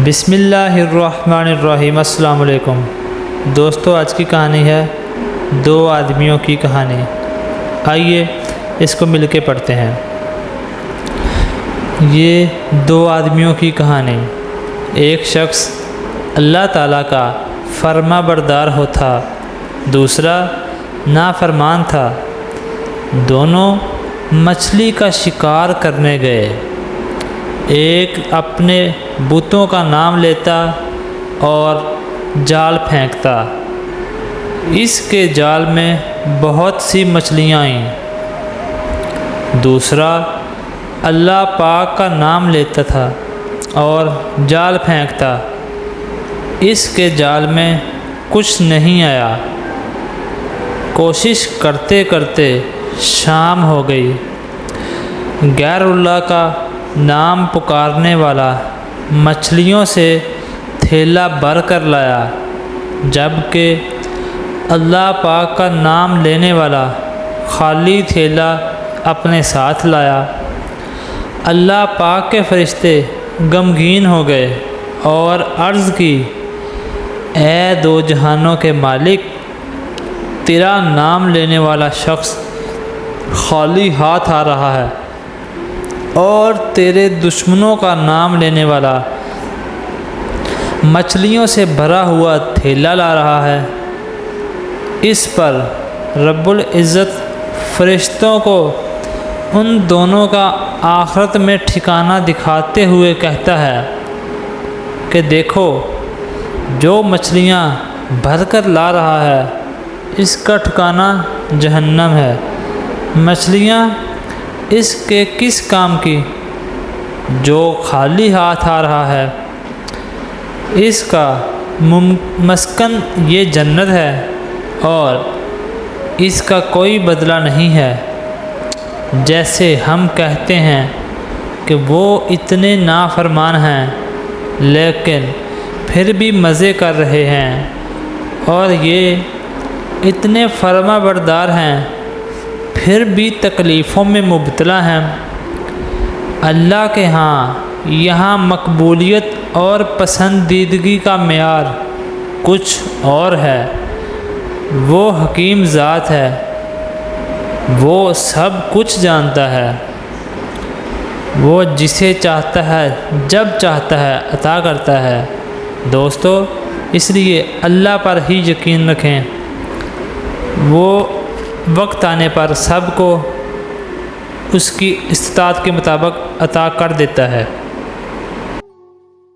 بسم اللہ الرحمن الرحیم۔ السلام علیکم دوستو، آج کی کہانی ہے دو آدمیوں کی کہانی۔ آئیے اس کو مل کے پڑھتے ہیں۔ یہ دو آدمیوں کی کہانی۔ ایک شخص اللہ تعالیٰ کا فرما بردار ہوتا، دوسرا نافرمان تھا۔ دونوں مچھلی کا شکار کرنے گئے۔ ایک اپنے بتوں کا نام لیتا اور جال پھینکتا۔ اس کے جال میں بہت سی مچھلیاں آئیں۔ دوسرا اللہ پاک کا نام لیتا تھا اور جال پھینکتا۔ اس کے جال میں کچھ نہیں آیا۔ کوشش کرتے کرتے شام ہو گئی۔ غیر اللہ کا نام پکارنے والا مچھلیوں سے تھیلا بھر کر لایا، جبکہ اللہ پاک کا نام لینے والا خالی تھیلا اپنے ساتھ لایا۔ اللہ پاک کے فرشتے غمگین ہو گئے اور عرض کی، اے دو جہانوں کے مالک، تیرا نام لینے والا شخص خالی ہاتھ آ رہا ہے اور تیرے دشمنوں کا نام لینے والا مچھلیوں سے بھرا ہوا تھیلا لا رہا ہے۔ اس پر رب العزت فرشتوں کو ان دونوں کا آخرت میں ٹھکانہ دکھاتے ہوئے کہتا ہے کہ دیکھو، جو مچھلیاں بھر کر لا رہا ہے اس کا ٹھکانہ جہنم ہے۔ مچھلیاں اس کے کس کام کی جو خالی ہاتھ آ رہا ہے؟ اس کا مسکن یہ جنت ہے اور اس کا کوئی بدلہ نہیں ہے۔ جیسے ہم کہتے ہیں کہ وہ اتنے نافرمان ہیں لیکن پھر بھی مزے کر رہے ہیں، اور یہ اتنے فرما بردار ہیں پھر بھی تکلیفوں میں مبتلا ہیں۔ اللہ کے ہاں یہاں مقبولیت اور پسندیدگی کا معیار کچھ اور ہے۔ وہ حکیم ذات ہے، وہ سب کچھ جانتا ہے۔ وہ جسے چاہتا ہے جب چاہتا ہے عطا کرتا ہے۔ دوستو، اس لیے اللہ پر ہی یقین رکھیں، وہ وقت آنے پر سب کو اس کی استطاعت کے مطابق عطا کر دیتا ہے۔